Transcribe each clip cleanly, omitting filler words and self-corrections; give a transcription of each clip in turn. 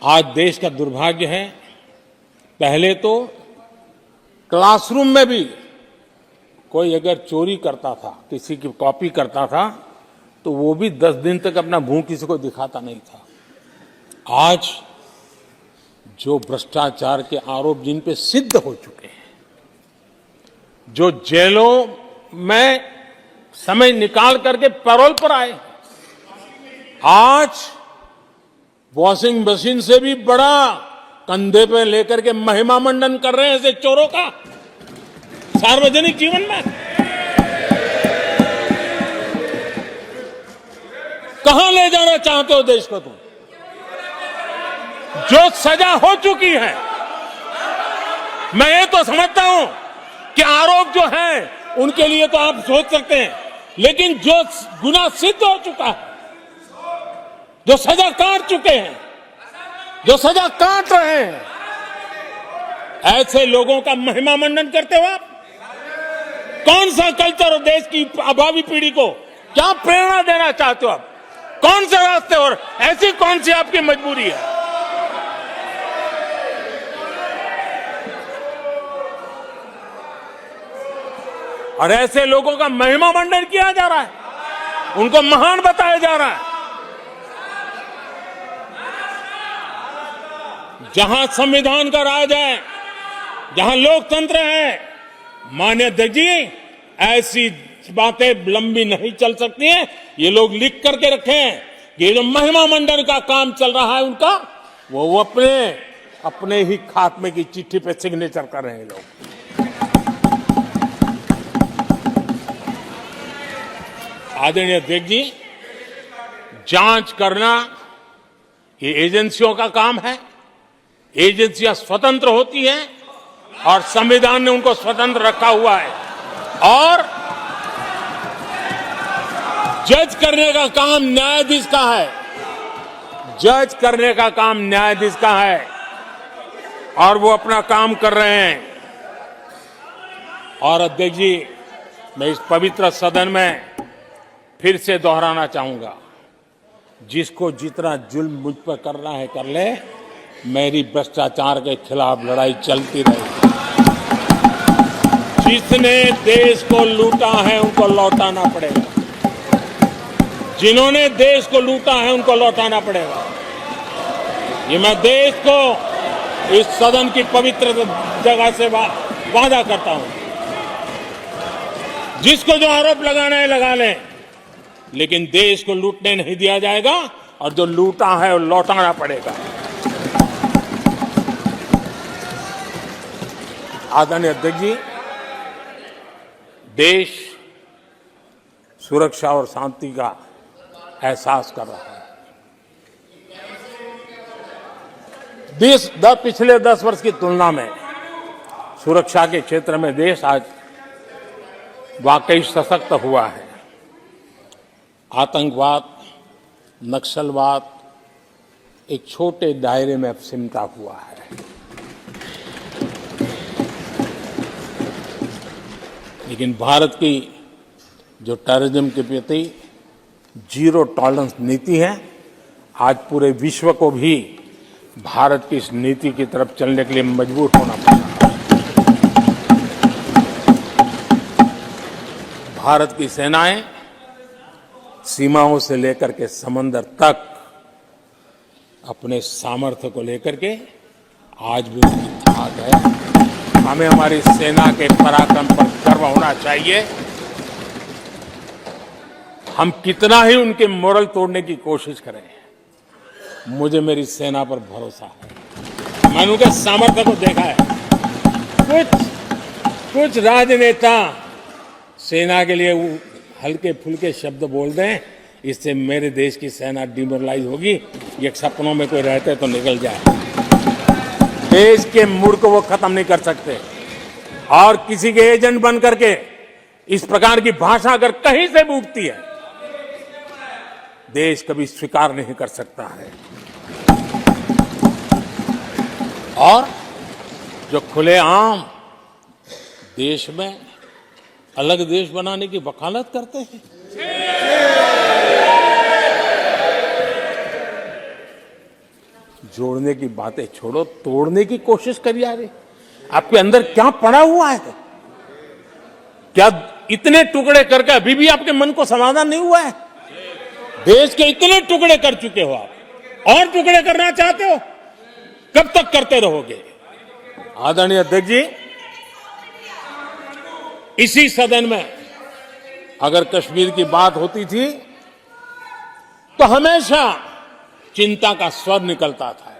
आज देश का दुर्भाग्य है, पहले तो क्लासरूम में भी कोई अगर चोरी करता था, किसी की कॉपी करता था, तो वो भी 10 दिन तक अपना मुंह किसी को दिखाता नहीं था। आज जो भ्रष्टाचार के आरोप जिन पे सिद्ध हो चुके हैं, जो जेलों में समय निकाल करके पैरोल पर आए, आज वॉशिंग मशीन से भी बड़ा कंधे पे लेकर के महिमा मंडन कर रहे हैं ऐसे चोरों का सार्वजनिक जीवन में। कहां ले जाना चाहते हो देश को तुम? जो सजा हो चुकी है, मैं ये तो समझता हूं कि आरोप जो है उनके लिए तो आप सोच सकते हैं, लेकिन जो गुनाह सिद्ध हो चुका है, जो सजा काट चुके हैं, जो सजा काट रहे हैं, ऐसे लोगों का महिमा मंडन करते हो आप? कौन सा कल्चर और देश की भावी पीढ़ी को क्या प्रेरणा देना चाहते हो आप? कौन से रास्ते और ऐसी कौन सी आपकी मजबूरी है? और ऐसे लोगों का महिमा मंडन किया जा रहा है, उनको महान बताया जा रहा है। जहां संविधान का राज है, जहां लोकतंत्र है, माननीय अध्यक्ष जी, ऐसी बातें लंबी नहीं चल सकती हैं। ये लोग लिख करके रखे हैं कि ये जो महिमा मंडन का काम चल रहा है उनका, वो अपने ही खात्मे की चिट्ठी पे सिग्नेचर कर रहे हैं लोग। आदरणीय अध्यक्ष जी, जांच करना ये एजेंसियों का काम है। एजेंसियां स्वतंत्र होती हैं और संविधान ने उनको स्वतंत्र रखा हुआ है, और जज करने का काम न्यायाधीश का है। जज करने का काम न्यायाधीश का है और वो अपना काम कर रहे हैं। और अध्यक्ष जी, मैं इस पवित्र सदन में फिर से दोहराना चाहूंगा, जिसको जितना जुल्म मुझ पर करना है कर ले, मेरी भ्रष्टाचार के खिलाफ लड़ाई चलती रहेगी। जिसने देश को लूटा है उनको लौटाना पड़ेगा, जिन्होंने देश को लूटा है उनको लौटाना पड़ेगा। ये मैं देश को इस सदन की पवित्र जगह से वादा करता हूं। जिसको जो आरोप लगाना है लगा लें, लेकिन देश को लूटने नहीं दिया जाएगा, और जो लूटा है वो लौटाना पड़ेगा। आदरणीय अध्यक्ष जी, देश सुरक्षा और शांति का एहसास कर रहा है। पिछले 10 वर्ष की तुलना में सुरक्षा के क्षेत्र में देश आज वाकई सशक्त हुआ है। आतंकवाद, नक्सलवाद एक छोटे दायरे में अब सिमटा हुआ है। लेकिन भारत की जो टेररिज्म के प्रति जीरो टॉलरेंस नीति है, आज पूरे विश्व को भी भारत की इस नीति की तरफ चलने के लिए मजबूर होना पड़ा। भारत की सेनाएं सीमाओं से लेकर के समंदर तक अपने सामर्थ्य को लेकर के आज भी उसकी थाक है। हमें हमारी सेना के पराक्रम पर गर्व होना चाहिए। हम कितना ही उनके मोरल तोड़ने की कोशिश करें, मुझे मेरी सेना पर भरोसा है। मैंने उनके सामर्थ्य को देखा है। कुछ राजनेता सेना के लिए हल्के फुल्के शब्द बोल दें, इससे मेरे देश की सेना डिमोरलाइज होगी। ये सपनों में कोई रहते तो निकल जाए। देश के मूड को वो खत्म नहीं कर सकते, और किसी के एजेंट बन करके इस प्रकार की भाषा अगर कहीं से भी उठती है, देश कभी स्वीकार नहीं कर सकता है। और जो खुलेआम देश में अलग देश बनाने की वकालत करते हैं, जोड़ने की बातें छोड़ो, तोड़ने की कोशिश करिए। अरे आपके अंदर क्या पड़ा हुआ है? क्या इतने टुकड़े करके अभी भी आपके मन को समाधान नहीं हुआ है? देश के इतने टुकड़े कर चुके हो आप, और टुकड़े करना चाहते हो? कब तक करते रहोगे? आदरणीय अध्यक्ष जी, इसी सदन में अगर कश्मीर की बात होती थी तो हमेशा चिंता का स्वर निकलता था,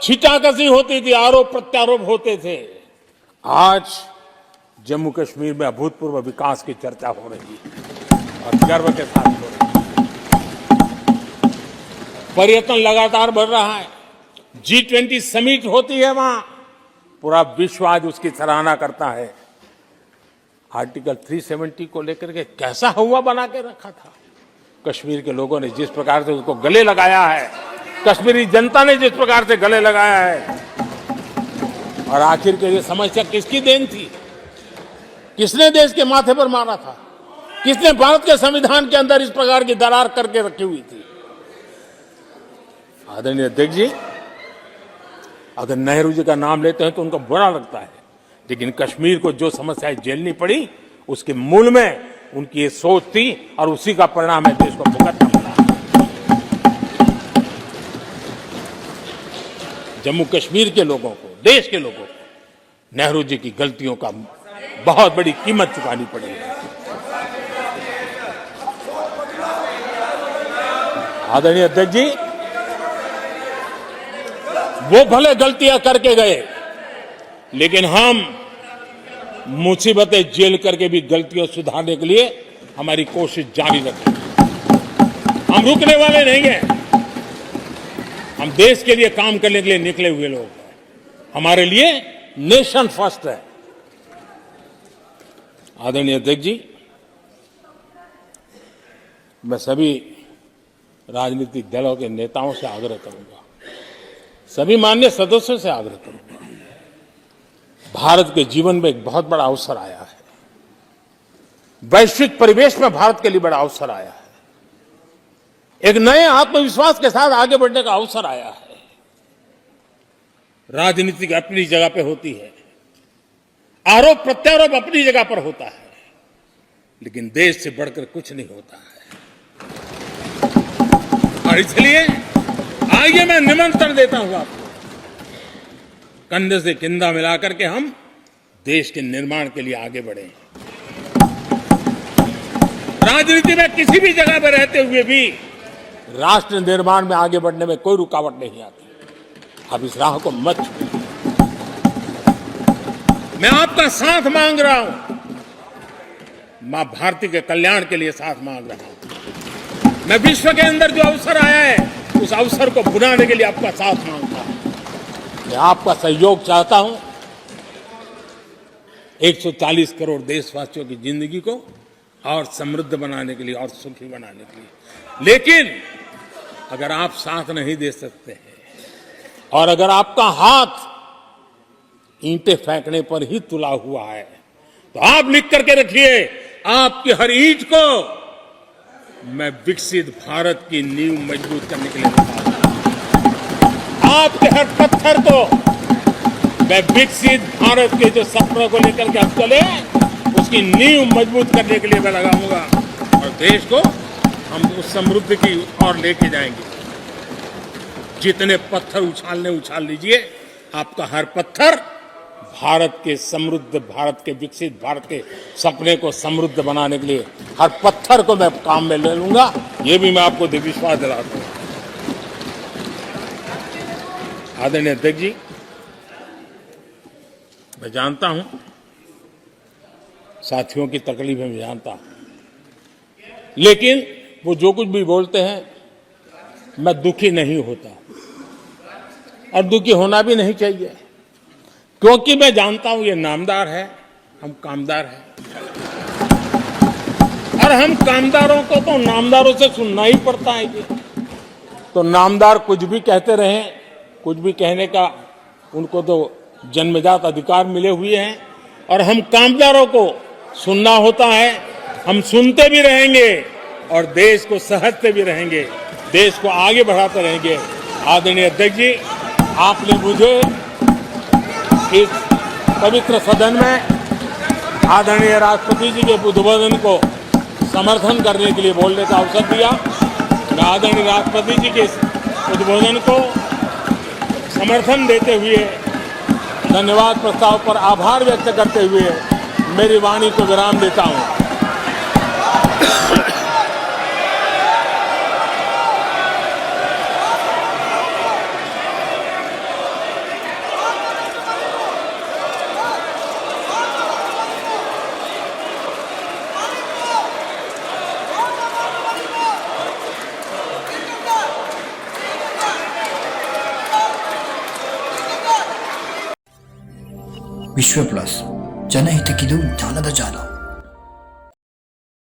छिटाकशी होती थी, आरोप प्रत्यारोप होते थे। आज जम्मू कश्मीर में अभूतपूर्व विकास की चर्चा हो रही है और गर्व के साथ हो रही है। पर्यटन लगातार बढ़ रहा है, G20 समिट होती है वहां, पूरा विश्व आज उसकी सराहना करता है। आर्टिकल 370 को लेकर के कैसा हुआ बना के रखा था। कश्मीर के लोगों ने जिस प्रकार से उसको गले लगाया है, कश्मीरी जनता ने जिस प्रकार से गले लगाया है, और आखिर के ये समस्या किसकी देन थी? किसने देश के माथे पर मारा था? किसने भारत के संविधान के अंदर इस प्रकार की दरार करके रखी हुई थी? आदरणीय अध्यक्ष जी, अगर नेहरू जी का नाम लेते हैं तो उनको बुरा लगता है, लेकिन कश्मीर को जो समस्याएं झेलनी पड़ी उसके मूल में उनकी ये सोच थी और उसी का परिणाम है देश को भुगतना पड़ा। जम्मू कश्मीर के लोगों को, देश के लोगों को नेहरू जी की गलतियों का बहुत बड़ी कीमत चुकानी पड़ी है। आदरणीय अध्यक्ष जी, वो भले गलतियां करके गए, लेकिन हम मुसीबतें झेल करके भी गलतियों सुधारने के लिए हमारी कोशिश जारी रखेंगे। हम रुकने वाले नहीं हैं। हम देश के लिए काम करने के लिए निकले हुए लोग हैं। हमारे लिए नेशन फर्स्ट है। आदरणीय अध्यक्ष जी, मैं सभी राजनीतिक दलों के नेताओं से आग्रह करूंगा, सभी माननीय सदस्यों से आग्रह करूंगा, भारत के जीवन में एक बहुत बड़ा अवसर आया है। वैश्विक परिवेश में भारत के लिए बड़ा अवसर आया है। एक नए आत्मविश्वास के साथ आगे बढ़ने का अवसर आया है। राजनीति अपनी जगह पे होती है, आरोप प्रत्यारोप अपनी जगह पर होता है, लेकिन देश से बढ़कर कुछ नहीं होता है। और इसलिए आइए मैं निमंत्रण देता हूं आपको, कंधे से कंधा मिलाकर के हम देश के निर्माण के लिए आगे बढ़े। राजनीति में किसी भी जगह पर रहते हुए भी राष्ट्र निर्माण में आगे बढ़ने में कोई रुकावट नहीं आती। अब इस राह को मत छोड़िए। मैं आपका साथ मांग रहा हूं, मां भारती के कल्याण के लिए साथ मांग रहा हूं। मैं विश्व के अंदर जो अवसर आया है उस अवसर को बुलाने के लिए आपका साथ मांगता हूं। मैं आपका सहयोग चाहता हूं 140 करोड़ देशवासियों की जिंदगी को और समृद्ध बनाने के लिए और सुखी बनाने के लिए। लेकिन अगर आप साथ नहीं दे सकते हैं और अगर आपका हाथ ईंटें फेंकने पर ही तुला हुआ है, तो आप लिख करके रखिए, आपकी हर ईंट को मैं विकसित भारत की नींव मजबूत करने के लिए लगाऊंगा। आपके हर पत्थर को मैं विकसित भारत के जो सपनों को लेकर के हम चले उसकी नींव मजबूत करने के लिए मैं लगाऊंगा और देश को हम उस समृद्धि की ओर लेके जाएंगे। जितने पत्थर उछाल लीजिए, आपका हर पत्थर भारत के समृद्ध, भारत के विकसित भारत के सपने को समृद्ध बनाने के लिए हर पत्थर को मैं काम में ले लूंगा। ये भी मैं आपको विश्वास दिलाता हूं। आदरणीय अध्यक्ष जी, मैं जानता हूं साथियों की तकलीफें मैं जानता हूं, लेकिन वो जो कुछ भी बोलते हैं मैं दुखी नहीं होता और दुखी होना भी नहीं चाहिए, क्योंकि मैं जानता हूं ये नामदार है, हम कामदार हैं और हम कामदारों को तो नामदारों से सुनना ही पड़ता है। जी तो नामदार कुछ भी कहते रहें, कुछ भी कहने का उनको तो जन्मजात अधिकार मिले हुए हैं और हम कामदारों को सुनना होता है। हम सुनते भी रहेंगे और देश को सहजते भी रहेंगे, देश को आगे बढ़ाते रहेंगे। आदरणीय अध्यक्ष जी, आपने मुझे इस पवित्र सदन में आदरणीय राष्ट्रपति जी के उद्बोधन को समर्थन करने के लिए बोलने का अवसर दिया। मैं आदरणीय राष्ट्रपति जी के इस उद्बोधन को समर्थन देते हुए धन्यवाद प्रस्ताव पर आभार व्यक्त करते हुए मेरी वाणी को विराम देता हूं। ವಿಶ್ವ ಪ್ಲಸ್ ಜನಹಿತಕ್ಕಿದು ಜ್ಞಾನದ ಜಾಲ.